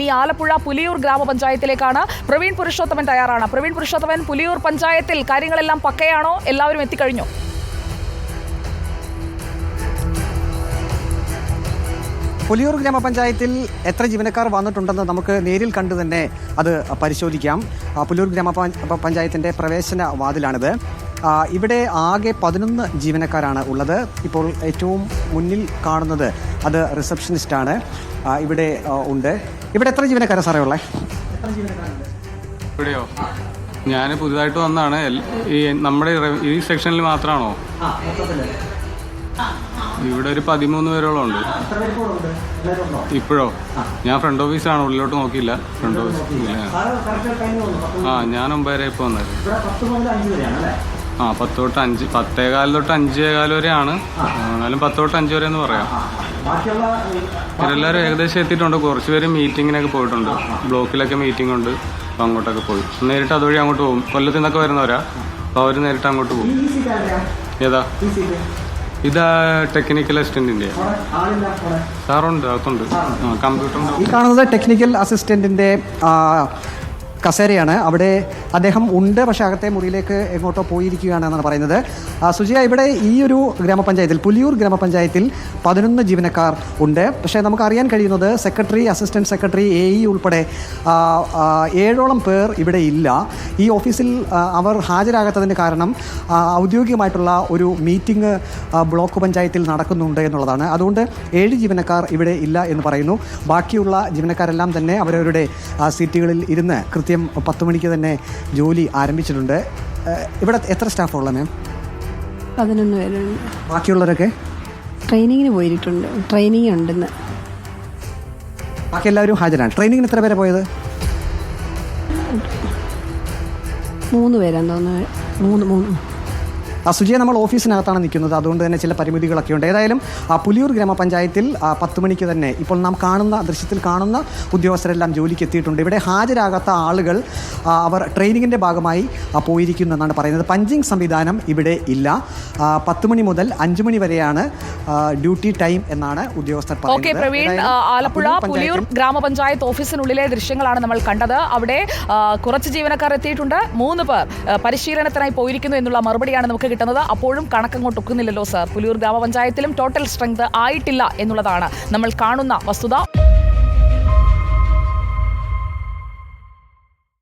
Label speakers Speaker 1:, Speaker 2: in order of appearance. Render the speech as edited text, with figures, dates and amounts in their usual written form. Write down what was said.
Speaker 1: ഈ ആലപ്പുഴ പുലിയൂർ ഗ്രാമപഞ്ചായത്തിലേക്കാണ് പ്രവീൺ പുരുഷോത്തമൻ തയ്യാറാണ്. പ്രവീൺ പുരുഷോത്തമൻ, പുലിയൂർ പഞ്ചായത്തിൽ കാര്യങ്ങളെല്ലാം പക്കയാണോ? എല്ലാവരും എത്തിക്കഴിഞ്ഞോ?
Speaker 2: പുലിയൂർ ഗ്രാമപഞ്ചായത്തിൽ എത്ര ജീവനക്കാർ വന്നിട്ടുണ്ടെന്ന് നമുക്ക് നേരിൽ കണ്ടു തന്നെ അത് പരിശോധിക്കാം. പുലിയൂർ ഗ്രാമപഞ്ചായത്തിൻ്റെ പ്രവേശന വാതിലാണിത്. ഇവിടെ ആകെ 11 ജീവനക്കാരാണ് ഉള്ളത്. ഇപ്പോൾ ഏറ്റവും മുന്നിൽ കാണുന്നത് അത് റിസപ്ഷനിസ്റ്റാണ്. ഇവിടെ ഉണ്ട്. ഇവിടെ എത്ര ജീവനക്കാരാണ് സാറേ ഉള്ളത്?
Speaker 3: ഇവിടെയോ? ഞാൻ പുതുതായിട്ട് വന്നതാണ്. ഈ നമ്മുടെ ഈ സെക്ഷനിൽ മാത്രമാണോ? ഇവിടെ ഒരു 13 പേരോളം ഉണ്ട്. ഇപ്പോഴോ? ഞാൻ ഫ്രണ്ട് ഓഫീസാണ്, ഉള്ളിലോട്ട് നോക്കിയില്ല. ഫ്രണ്ട് ഓഫീസ് ഞാൻ 9:30 ഇപ്പോൾ വന്നത്. 10 തൊട്ട് 5, 10:15 തൊട്ട് 5:15 വരെയാണ്. എന്നാലും 10 തൊട്ട് 5 വരെ എന്ന് പറയാം. ഇവരെല്ലാവരും ഏകദേശം എത്തിയിട്ടുണ്ട്. കുറച്ച് പേര് മീറ്റിങ്ങിനൊക്കെ പോയിട്ടുണ്ട്. ബ്ലോക്കിലൊക്കെ മീറ്റിംഗ് ഉണ്ട്, അപ്പോൾ അങ്ങോട്ടൊക്കെ പോയി. നേരിട്ട് അതുവഴി അങ്ങോട്ട് പോകും. കൊല്ലത്തിൽ നിന്നൊക്കെ വരുന്നവരാ, അപ്പോൾ അവർ നേരിട്ട് അങ്ങോട്ട് പോകും. ഏതാ? ഇത് ടെക്നിക്കൽ അസിസ്റ്റന്റിന്റെ സാറുണ്ട്, അകത്തുണ്ട്. കമ്പ്യൂട്ടർ.
Speaker 2: ഈ കാണുന്നത് ടെക്നിക്കൽ അസിസ്റ്റന്റിന്റെ കസേരയാണ്. അവിടെ അദ്ദേഹം ഉണ്ട്, പക്ഷേ അകത്തെ മുറിയിലേക്ക് എങ്ങോട്ടോ പോയിരിക്കുകയാണ് എന്നാണ് പറയുന്നത്. സുജിയ, ഇവിടെ ഈ ഒരു ഗ്രാമപഞ്ചായത്തിൽ, പുലിയൂർ ഗ്രാമപഞ്ചായത്തിൽ 11 ജീവനക്കാർ ഉണ്ട്. പക്ഷേ നമുക്ക് അറിയാൻ കഴിയുന്നത് സെക്രട്ടറി, അസിസ്റ്റന്റ് സെക്രട്ടറി, AE ഉൾപ്പെടെ 7ഓളം പേർ ഇവിടെ ഇല്ല. ഈ ഓഫീസിൽ അവർ ഹാജരാകാത്തതിന് കാരണം ഔദ്യോഗികമായിട്ടുള്ള ഒരു മീറ്റിംഗ് ബ്ലോക്ക് പഞ്ചായത്തിൽ നടക്കുന്നുണ്ട് എന്നുള്ളതാണ്. അതുകൊണ്ട് 7 ജീവനക്കാർ ഇവിടെ ഇല്ല എന്ന് പറയുന്നു. ബാക്കിയുള്ള ജീവനക്കാരെല്ലാം തന്നെ അവരവരുടെ സീറ്റുകളിൽ ഇരുന്ന് കൃത്യം 10 മണിക്ക് തന്നെ ജോലി ആരംഭിച്ചിട്ടുണ്ട്. ഇവിടെ എത്ര സ്റ്റാഫുള്ള മാം?
Speaker 4: 11 പേരുണ്ട്.
Speaker 2: ബാക്കിയുള്ളവരൊക്കെ
Speaker 4: ട്രെയിനിങ്ങിന് പോയിട്ടുണ്ട്. ട്രെയിനിങ് ഉണ്ടെന്ന്.
Speaker 2: ബാക്കി എല്ലാവരും ഹാജരാണ്. ട്രെയിനിങ്ങിന് എത്ര പേരെ പോയത്?
Speaker 4: 3 പേരാന്ന് തോന്നുന്നു. 3.
Speaker 2: സുജിയെ, നമ്മൾ ഓഫീസിനകത്താണ് നിൽക്കുന്നത്, അതുകൊണ്ട് തന്നെ ചില പരിമിതികളൊക്കെ ഉണ്ട്. ഏതായാലും പുലിയൂർ ഗ്രാമപഞ്ചായത്തിൽ 10 മണിക്ക് തന്നെ ഇപ്പോൾ നാം കാണുന്ന ദൃശ്യത്തിൽ കാണുന്ന ഉദ്യോഗസ്ഥരെല്ലാം ജോലിക്ക് എത്തിയിട്ടുണ്ട്. ഇവിടെ ഹാജരാകാത്ത ആളുകൾ അവർ ട്രെയിനിങ്ങിൻ്റെ ഭാഗമായി പോയിരിക്കുന്നു എന്നാണ് പറയുന്നത്. പഞ്ചിങ് സംവിധാനം ഇവിടെ ഇല്ല. 10 മണി മുതൽ 5 മണി വരെയാണ് ഡ്യൂട്ടി ടൈം എന്നാണ് ഉദ്യോഗസ്ഥർ പറയുന്നത്.
Speaker 1: പ്രവീൺ, ആലപ്പുഴ പുലിയൂർ ഗ്രാമപഞ്ചായത്ത് ഓഫീസിനുള്ളിലെ ദൃശ്യങ്ങളാണ് നമ്മൾ കണ്ടത്. അവിടെ കുറച്ച് ജീവനക്കാർ എത്തിയിട്ടുണ്ട്. 3 പേർ പരിശീലനത്തിനായി പോയിരിക്കുന്നു എന്നുള്ള മറുപടിയാണ് നമുക്ക് കിട്ടുന്നത്. അപ്പോഴും കണക്കങ്ങോട്ട് ഒക്കുന്നില്ലല്ലോ സാർ. പുലിയൂർ ഗ്രാമപഞ്ചായത്തിലും ടോട്ടൽ സ്ട്രെങ്ത് ആയിട്ടില്ല എന്നുള്ളതാണ് നമ്മൾ കാണുന്ന വസ്തുത.